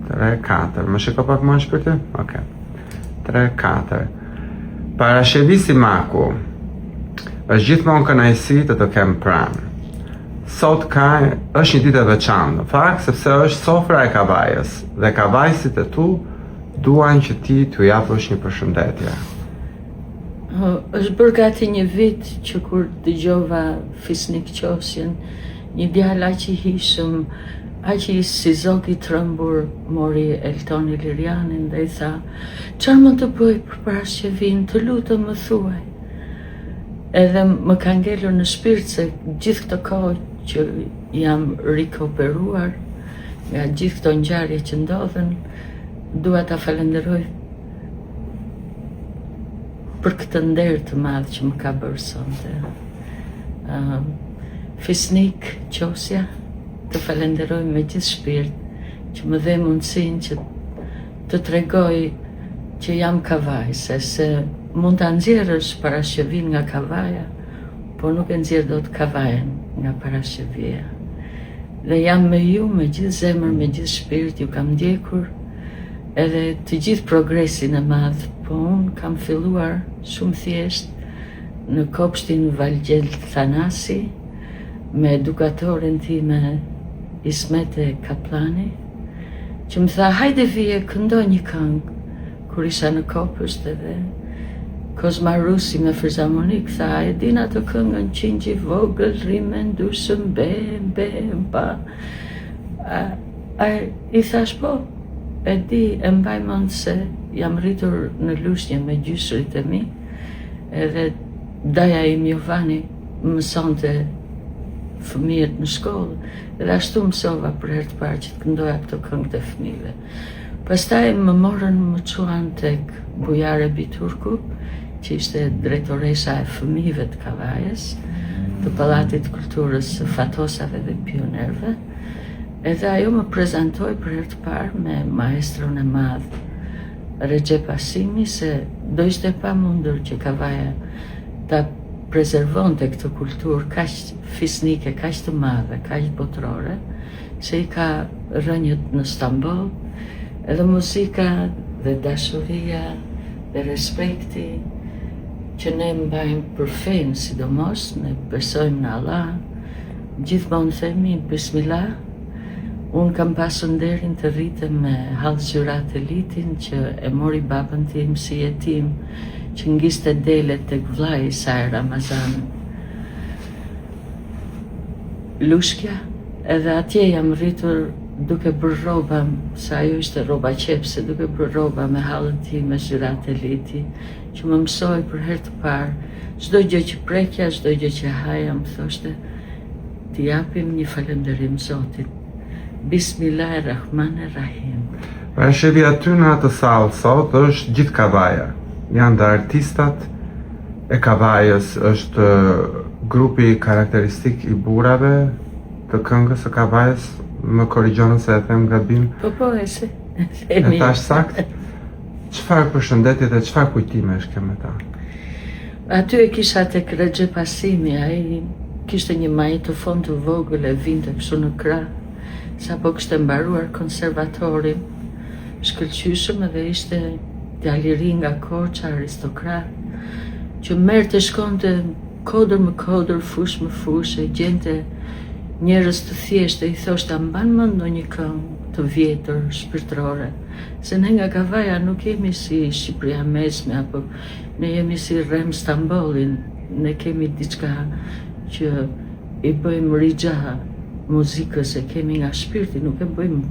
3-4. Më shiko pak më shpirti? Ok. 3-4. Parashevisi Maku. Është gjithmonë kënaqësi të të kem pranë. Sot është një ditë e veçantë, në fakt sepse është sofra e Kavajës dhe kavajësit e tu duan që ti t'u japësh një përshëndetje. Është bërë gati një vit që kur dëgjova Fisnik Qosjen, një djalë aq i hishëm, aq i si zogi trembur, mori Elton Ilirianin dhe i tha: "Çfarë mund të bëj për Parashevin, të lutem më thuaj." Edhe më ka ngelur në shpirt se gjithë këtë kohë që jam rikoperuar nga gjithë këto ngjarje që ndodhen, dua ta falenderoj për këtë nder të madh që më ka bërë sonte. Fisnik Qosja, të falenderoj me gjithë shpirt që më dhe mundësinë që të tregoj që jam kavajse, se mund ta nxjerrësh Parashevin nga Kavaja, por nuk e nxjerr dot Kavajen nga Parashevia. Dhe jam me ju me gjithë zemër, me gjithë shpirt, ju kam ndjekur edhe të gjithë progresin e madh, po unë kam filluar shumë thjesht në kopshtin Valgjel Thanasi me edukatoren time Ismete Kaplani, që më tha: "Hajde vije, këndo një këngë." Kur isha në kopësht edhe Kozma Rusi me filharmonik tha: "E din atë këngën Qingji vogël, rrimen dushëm bem pa." I thash: "Po, e di, e mbaj mend se jam rritur në Lushnjë me gjyshrit e mi, edhe daja im Jovani mësonte fëmijët në shkollë, edhe ashtu mësova për herë të parë që të këndoja këto këngë të fëmijëve." Pastaj më morën më çuan tek Bujare Biturku, që ishte drejtoresha e fëmijëve të Kavajës, të Pallatit Kulturës së Fatosave dhe Pionerëve, edhe ajo më prezantoi për herë të parë me maestron e madh Recep Asimi, se do ishte pamundur që Kavaja ta prezervonte këtë kulturë kaq fisnike, kaq të madhe, kaq botërore, se i ka rënjët në Stamboll, edhe muzika dhe dashuria dhe respekti që ne mbajmë për fenë, sidomos ne besojmë në Allah, gjithmonë themi Bismillah. Unë kam pasur nderin të rritem me Hall Zyrat Elitin, që e mori babën tim si jetim, që ngiste delet tek vllai i saj Ramazan Lushkja, edhe atje jam rritur duke bërë rroba, sa ajo ishte rroba qepse, duke bërë rroba me hallën tim me Zyrat Eliti, që më mësoi për herë të parë çdo gjë që prekja, çdo gjë që haja, më thoshte: "T'i japim një falënderim Zotit. Bismillahirrahmanirrahim." Parashevi aty në atë sallë sot është gjithë Kavaja. Janë dhe artistat e Kavajës, është grupi karakteristik i burrave të këngës së Kavajës. Më korrigjon se e them gabim. Po, e se. E thash sakt? Çfarë përshëndetje dhe çfarë kujtimesh ke me ta? Aty e kisha tek Recep Asimi, ai kishte një magnetofon të vogël e vinte kështu në krah, sapo kishte mbaruar konservatorin, shkëlqyshëm, edhe ishte djalë i ri nga Korça, aristokrat, që merrte shkonte kodër më kodër, fush më fush, e gjente njerëz të thjeshtë, i thoshte: "Mban mend ndonjë këngë të vjetër, shpirtërore, se ne nga Kavaja nuk jemi si Shqipëria mesme, apo ne jemi si Rem Stambollin, ne kemi diçka që i bëjmë rixha muzikës, e kemi nga shpirti, nuk e bëjmë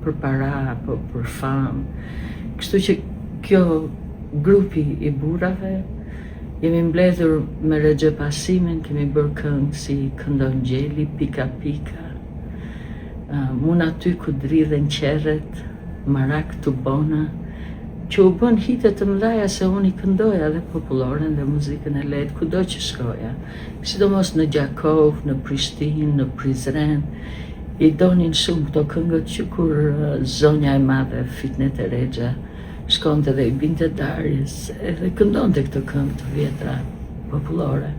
për para apo për famë." Kështu që kjo grupi i burrave jemi mbledhur me Recep Asimin, kemi bërë këngë si Këndon Gjeli, Pika Pika, Mun aty ku dridhen qerret, Marak të bona, që u bën hite të mëdha se unë i këndoja dhe populloren dhe muzikën e lehtë kudo që shkoja, sidomos në Gjakov, në Prishtinë, në Prizren. I donin shumë këto këngët që kur zonja e madhe Fitnet e Rexha shkonte dhe i binte darjes, edhe këndonte këto këngë të vjetra popullore.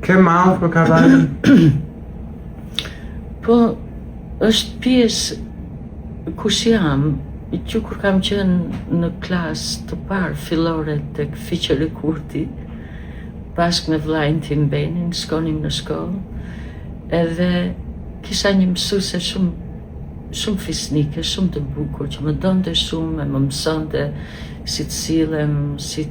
Ke mall për Kavajën? Po, është pjesë kush jam, që kur kam qenë në klasë të parë fillore tek Fiqeri Kurti, bashkë me vllajin tim Benin, shkonim në shkollë, edhe kisha një mësuese shumë fisnike, shumë të bukur, që më donte shumë, e më mësonte si të sillem, si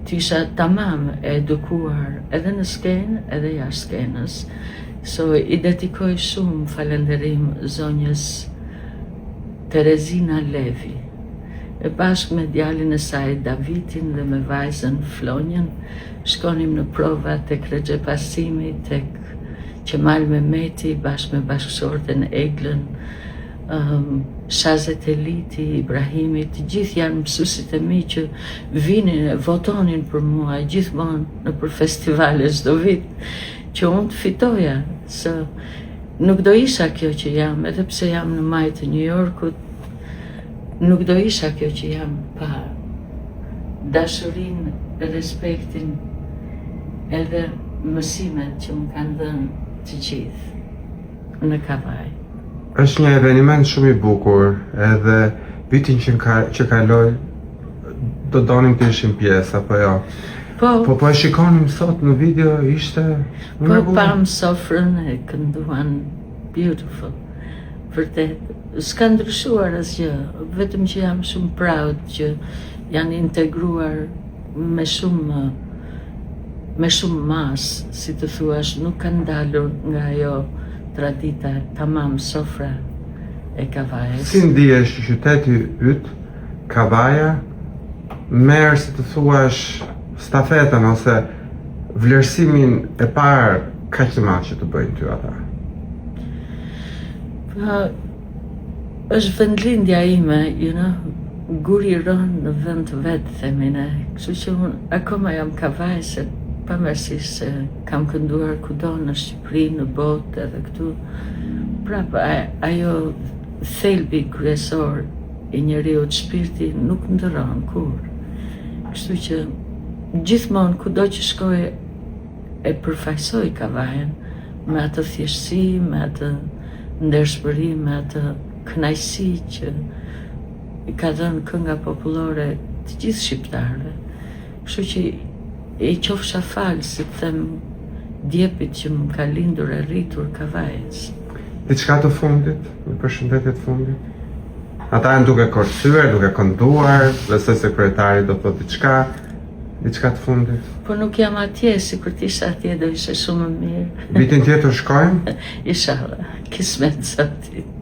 të isha tamam e edukuar edhe në skenë edhe jashtë skenës. So i dedikoj shumë falënderim zonjës Terezina Levi. E bashkë me djalin e saj Davidin dhe me vajzën Flonjën, shkonim në prova tek Rexhe Pasimi, tek Qemal Mehmeti, bashkë me bashkësorten Eglën, Shazet Eliti, Ibrahimi, të gjithë janë mësuesit e mi që vinin e votonin për mua gjithmonë në për festivale çdo vit, që unë të fitoja, se nuk do isha kjo që jam, edhe pse jam në majtë të New Yorkut, nuk do isha kjo që jam pa dashurinë, respektin, edhe mësimet që më kanë dhënë të gjithë në Kavaj. Është një eveniment shumë i bukur, edhe vitin që kaloi do donim të ishim pjesë, apo jo? Po e shikonim sot në video, ishte... Po pam sofrën e kënduan beautiful. Vërtet, s'ka ndryshuar asgjë, vetëm që jam shumë proud që janë integruar me shumë mas, si të thuash, nuk kanë dalur nga ajo tradita tamam sofra e Kavajës. Si ndihesh qyteti yt, Kavaja, merr si të thuash stafetën ose vlerësimin e parë kaq të madh që të bëjnë ty ata? Është vendlindja ime, guri rënë në vend të vetë, themi ne. Kështu që unë akoma jam kavajse, pavarësisht se kam kënduar kudo në Shqipëri, në botë edhe këtu. Prapë ajo thelbi kryesor i njeriut, shpirti, nuk ndërron kur. Kështu që gjithmonë kudo që shkoj e përfaqësoj Kavajën me atë thjeshtësi, me atë ndershmëri, me atë kënaqësi që i ka dhënë kënga popullore të gjithë shqiptarëve. Kështu që e qofsha falë, si të them, djepit që më ka lindur e rritur Kavajës. Diçka të fundit, në përshëndetje të fundit? Ata janë duke korcyer, duke kënduar, dhe se kretari do të diçka të fundit? Po nuk jam atje, si kur t'isha atje do ishe shumë më mirë. Vitin tjetër shkojmë? Inshallah, kismet zotit.